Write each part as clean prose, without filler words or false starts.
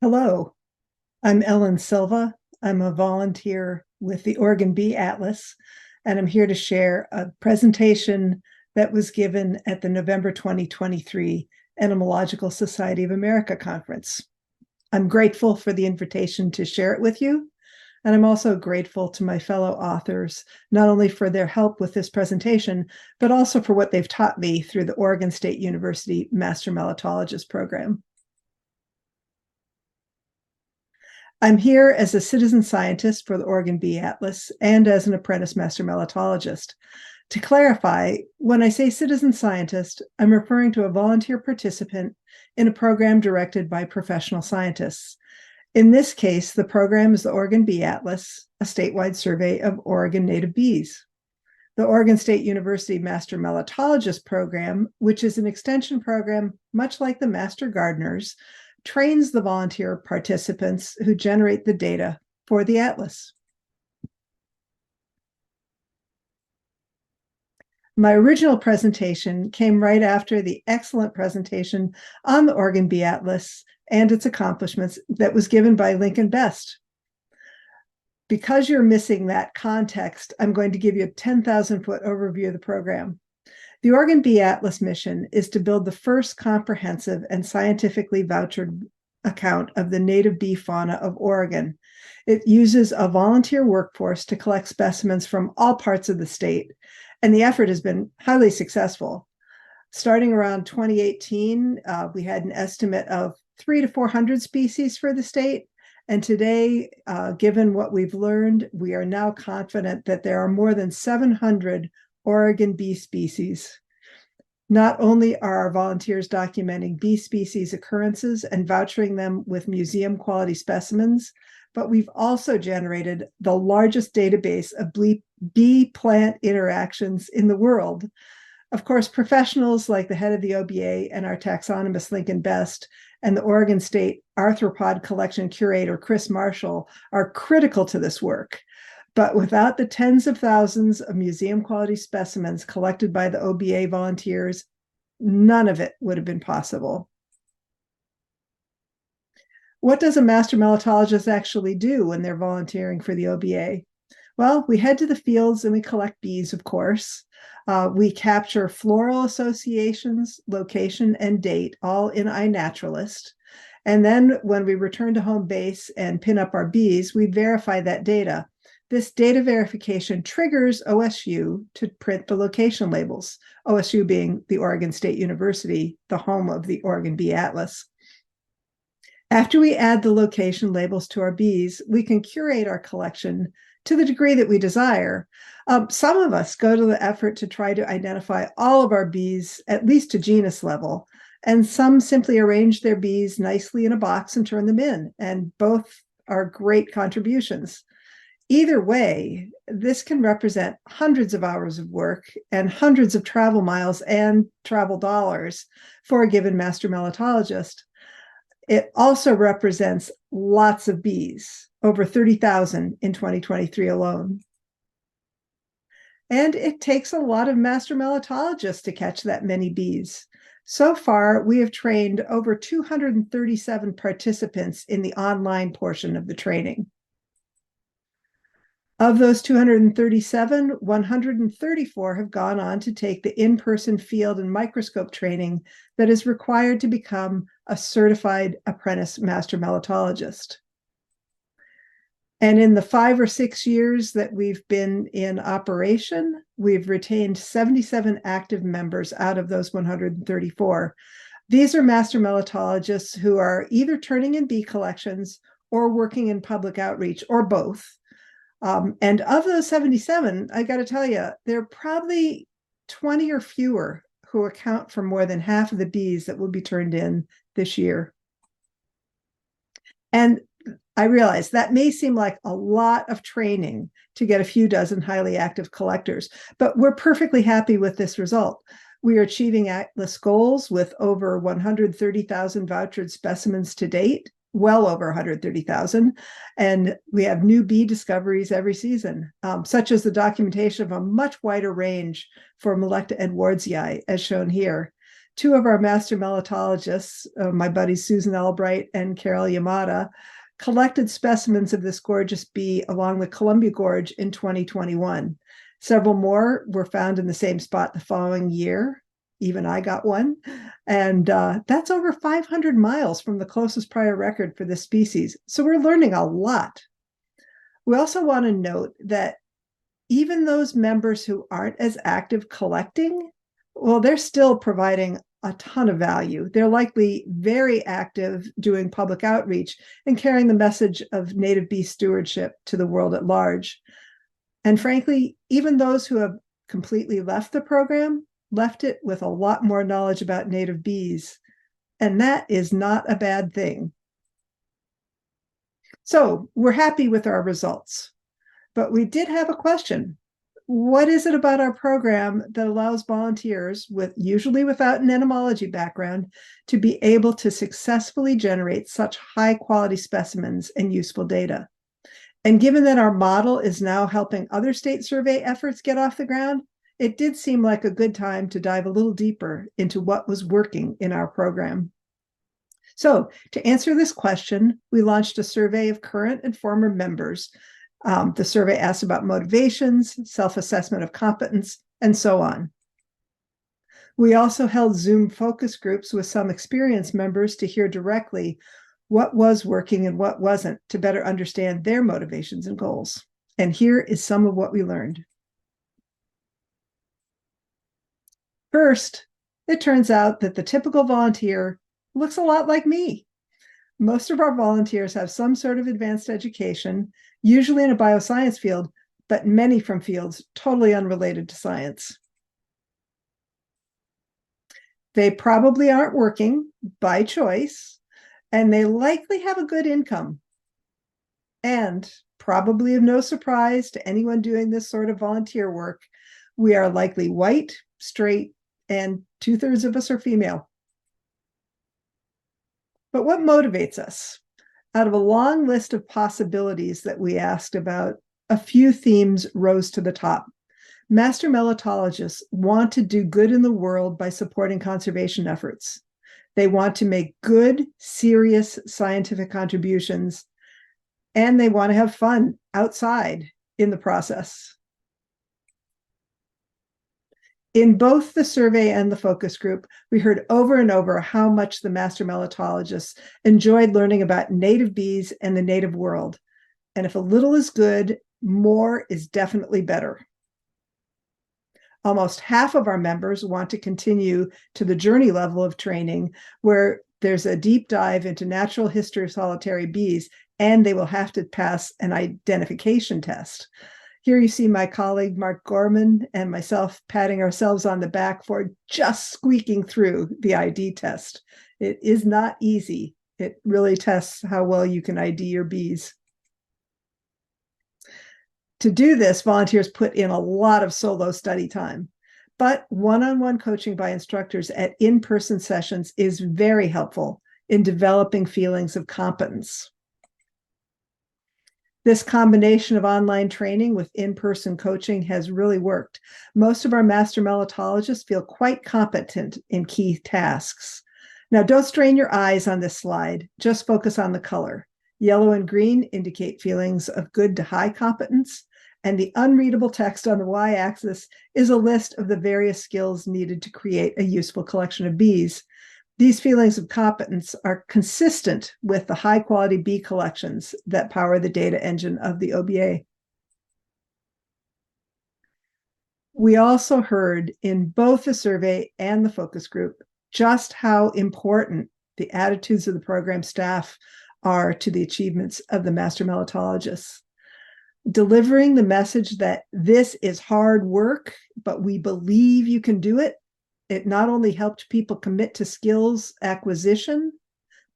Hello, I'm Ellen Silva. I'm a volunteer with the Oregon Bee Atlas, and I'm here to share a presentation that was given at the November 2023 Entomological Society of America conference. I'm grateful for the invitation to share it with you, and I'm also grateful to my fellow authors, not only for their help with this presentation, but also for what they've taught me through the Oregon State University Master Mellitologist program. I'm here as a citizen scientist for the Oregon Bee Atlas and as an apprentice master mellitologist. To clarify, when I say citizen scientist, I'm referring to a volunteer participant in a program directed by professional scientists. In this case, the program is the Oregon Bee Atlas, a statewide survey of Oregon native bees. The Oregon State University Master Mellitologist program, which is an extension program much like the Master Gardeners, trains the volunteer participants who generate the data for the atlas. My original presentation came right after the excellent presentation on the Oregon Bee Atlas and its accomplishments that was given by Lincoln Best. Because you're missing that context, I'm going to give you a 10,000-foot overview of the program. The Oregon Bee Atlas mission is to build the first comprehensive and scientifically vouched account of the native bee fauna of Oregon. It uses a volunteer workforce to collect specimens from all parts of the state, and the effort has been highly successful. Starting around 2018, we had an estimate of 300 to 400 species for the state. And today, given what we've learned, we are now confident that there are more than 700 Oregon bee species. Not only are our volunteers documenting bee species occurrences and vouchering them with museum quality specimens, but we've also generated the largest database of bee-plant interactions in the world. Of course, professionals like the head of the OBA and our taxonomist Lincoln Best and the Oregon State Arthropod Collection Curator Chris Marshall are critical to this work. But without the tens of thousands of museum quality specimens collected by the OBA volunteers, none of it would have been possible. What does a master mellitologist actually do when they're volunteering for the OBA? Well, we head to the fields and we collect bees, of course. We capture floral associations, location, and date, all in iNaturalist. And then when we return to home base and pin up our bees, we verify that data. This data verification triggers OSU to print the location labels, OSU being the Oregon State University, the home of the Oregon Bee Atlas. After we add the location labels to our bees, we can curate our collection to the degree that we desire. Some of us go to the effort to try to identify all of our bees, at least to genus level, and some simply arrange their bees nicely in a box and turn them in, and both are great contributions. Either way, this can represent hundreds of hours of work and hundreds of travel miles and travel dollars for a given master mellitologist. It also represents lots of bees, over 30,000 in 2023 alone. And it takes a lot of master mellitologists to catch that many bees. So far, we have trained over 237 participants in the online portion of the training. Of those 237, 134 have gone on to take the in-person field and microscope training that is required to become a certified apprentice master mellitologist. And in the 5 or 6 years that we've been in operation, we've retained 77 active members out of those 134. These are master mellitologists who are either turning in bee collections or working in public outreach, or both. And of those 77, I got to tell you, there are probably 20 or fewer who account for more than half of the bees that will be turned in this year. And I realize that may seem like a lot of training to get a few dozen highly active collectors, but we're perfectly happy with this result. We are achieving Atlas goals with over 130,000 vouchered specimens to date, well over 130,000, and we have new bee discoveries every season, such as the documentation of a much wider range for Melecta edwardsii, as shown here. Two of our master mellitologists, my buddies Susan Albright and Carol Yamada, collected specimens of this gorgeous bee along the Columbia Gorge in 2021. Several more were found in the same spot the following year. Even I got one. And that's over 500 miles from the closest prior record for this species. So we're learning a lot. We also want to note that even those members who aren't as active collecting, well, they're still providing a ton of value. They're likely very active doing public outreach and carrying the message of native bee stewardship to the world at large. And frankly, even those who have completely left the program left it with a lot more knowledge about native bees. And that is not a bad thing. So we're happy with our results, but we did have a question. What is it about our program that allows volunteers, usually without an entomology background, to be able to successfully generate such high quality specimens and useful data? And given that our model is now helping other state survey efforts get off the ground, it did seem like a good time to dive a little deeper into what was working in our program. So to answer this question, we launched a survey of current and former members. The survey asked about motivations, self-assessment of competence, and so on. We also held Zoom focus groups with some experienced members to hear directly what was working and what wasn't to better understand their motivations and goals. And here is some of what we learned. First, it turns out that the typical volunteer looks a lot like me. Most of our volunteers have some sort of advanced education, usually in a bioscience field, but many from fields totally unrelated to science. They probably aren't working by choice, and they likely have a good income. And probably of no surprise to anyone doing this sort of volunteer work, we are likely white, straight, and 2/3 of us are female. But what motivates us? Out of a long list of possibilities that we asked about, a few themes rose to the top. Master Mellitologists want to do good in the world by supporting conservation efforts. They want to make good, serious scientific contributions, and they want to have fun outside in the process. In both the survey and the focus group, we heard over and over how much the Master Mellitologists enjoyed learning about native bees and the native world. And if a little is good, more is definitely better. Almost half of our members want to continue to the journey level of training, where there's a deep dive into natural history of solitary bees, and they will have to pass an identification test. Here you see my colleague, Mark Gorman, and myself patting ourselves on the back for just squeaking through the ID test. It is not easy. It really tests how well you can ID your bees. To do this, volunteers put in a lot of solo study time, but one-on-one coaching by instructors at in-person sessions is very helpful in developing feelings of competence. This combination of online training with in-person coaching has really worked. Most of our Master Mellitologists feel quite competent in key tasks. Now, don't strain your eyes on this slide. Just focus on the color. Yellow and green indicate feelings of good to high competence, and the unreadable text on the y-axis is a list of the various skills needed to create a useful collection of bees. These feelings of competence are consistent with the high-quality bee collections that power the data engine of the OBA. We also heard in both the survey and the focus group just how important the attitudes of the program staff are to the achievements of the Master Mellitologists. Delivering the message that this is hard work, but we believe you can do it. It not only helped people commit to skills acquisition,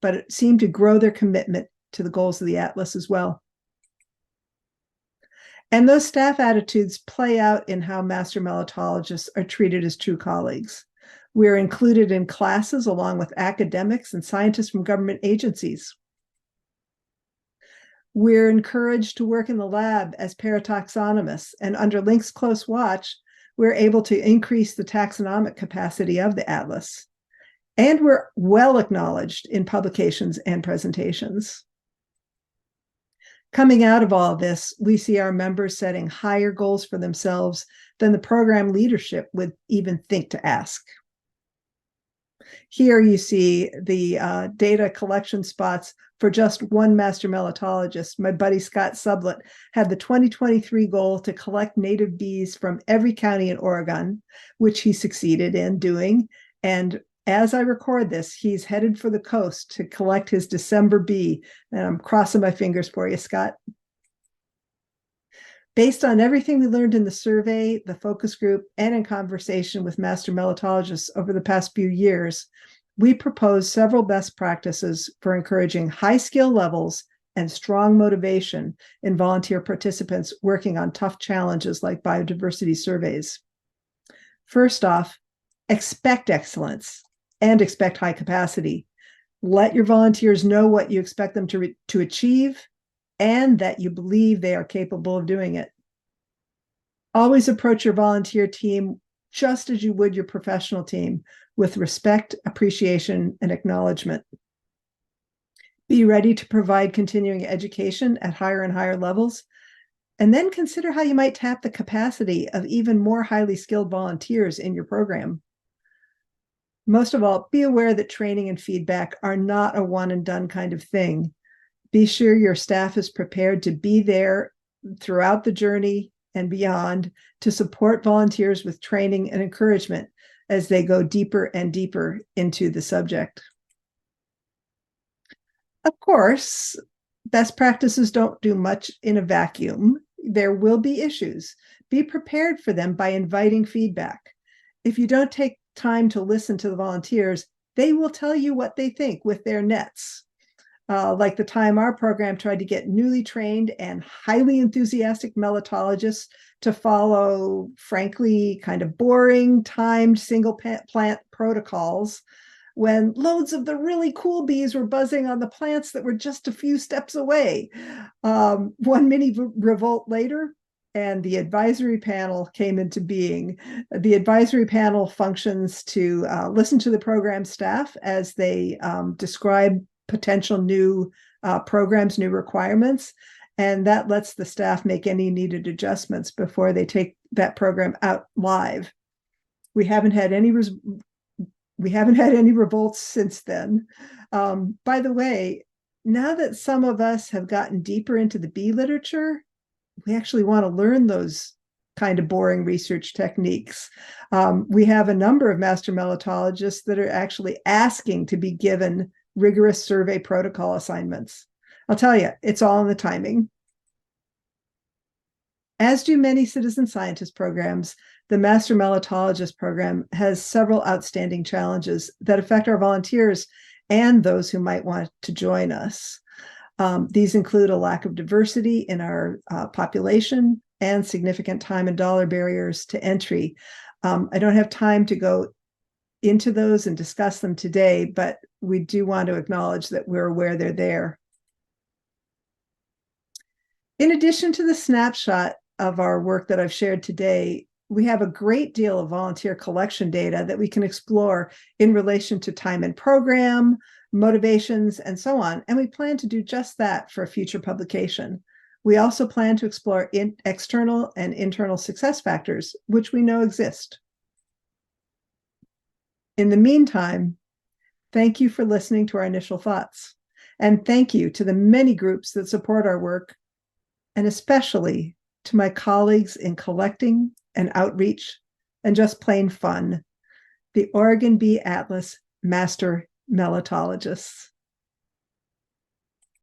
but it seemed to grow their commitment to the goals of the Atlas as well. And those staff attitudes play out in how Master Mellitologists are treated as true colleagues. We're included in classes along with academics and scientists from government agencies. We're encouraged to work in the lab as parataxonomists, and under Link's close watch, we're able to increase the taxonomic capacity of the Atlas. And we're well acknowledged in publications and presentations. Coming out of all this, we see our members setting higher goals for themselves than the program leadership would even think to ask. Here you see the data collection spots for just one master mellitologist. My buddy Scott Sublett had the 2023 goal to collect native bees from every county in Oregon, which he succeeded in doing. And as I record this, he's headed for the coast to collect his December bee. And I'm crossing my fingers for you, Scott. Based on everything we learned in the survey, the focus group, and in conversation with master mellitologists over the past few years, we propose several best practices for encouraging high skill levels and strong motivation in volunteer participants working on tough challenges like biodiversity surveys. First off, expect excellence and expect high capacity. Let your volunteers know what you expect them to achieve and that you believe they are capable of doing it. Always approach your volunteer team just as you would your professional team, with respect, appreciation, and acknowledgement. Be ready to provide continuing education at higher and higher levels, and then consider how you might tap the capacity of even more highly skilled volunteers in your program. Most of all, be aware that training and feedback are not a one and done kind of thing. Be sure your staff is prepared to be there throughout the journey and beyond to support volunteers with training and encouragement as they go deeper and deeper into the subject. Of course, best practices don't do much in a vacuum. There will be issues. Be prepared for them by inviting feedback. If you don't take time to listen to the volunteers, they will tell you what they think with their nets. Like the time our program tried to get newly trained and highly enthusiastic mellitologists to follow, frankly, kind of boring, timed single plant protocols when loads of the really cool bees were buzzing on the plants that were just a few steps away. One mini revolt later, and the advisory panel came into being. The advisory panel functions to listen to the program staff as they describe potential new programs, new requirements, and that lets the staff make any needed adjustments before they take that program out live. We haven't had any revolts since then. By the way, now that some of us have gotten deeper into the bee literature, we actually want to learn those kind of boring research techniques. We have a number of master mellitologists that are actually asking to be given rigorous survey protocol assignments. I'll tell you, it's all in the timing. As do many citizen scientist programs, the Master Mellitologist program has several outstanding challenges that affect our volunteers and those who might want to join us. These include a lack of diversity in our population and significant time and dollar barriers to entry. I don't have time to go into those and discuss them today, but we do want to acknowledge that we're aware they're there. In addition to the snapshot of our work that I've shared today, we have a great deal of volunteer collection data that we can explore in relation to time and program, motivations, and so on. And we plan to do just that for a future publication. We also plan to explore external and internal success factors, which we know exist. In the meantime, thank you for listening to our initial thoughts. And thank you to the many groups that support our work, and especially to my colleagues in collecting and outreach and just plain fun, the Oregon Bee Atlas Master Mellitologists.